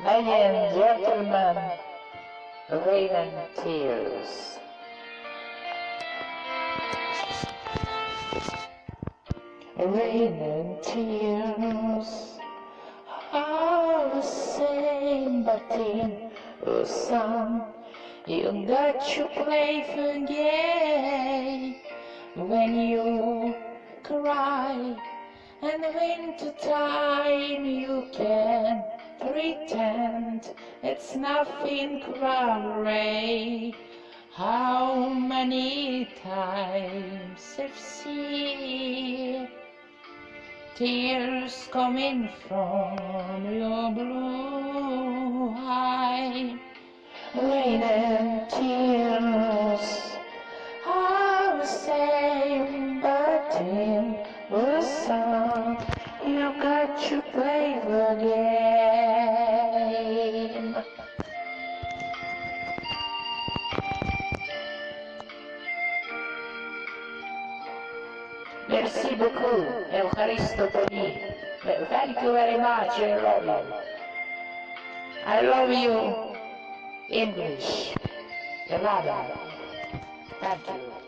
Ladies and gentlemen, rain and tears. Rain and tears are the same, but in a song you got to play for gay when you cry. And winter time you can pretend it's nothing, cry. How many times I've seen tears coming from your blue eye. Rain and tears are the same, but in the song you got to play the game. Merci beaucoup, Eucharistopoli. Thank you very much, I love you. I love you, English. I love you. Thank you.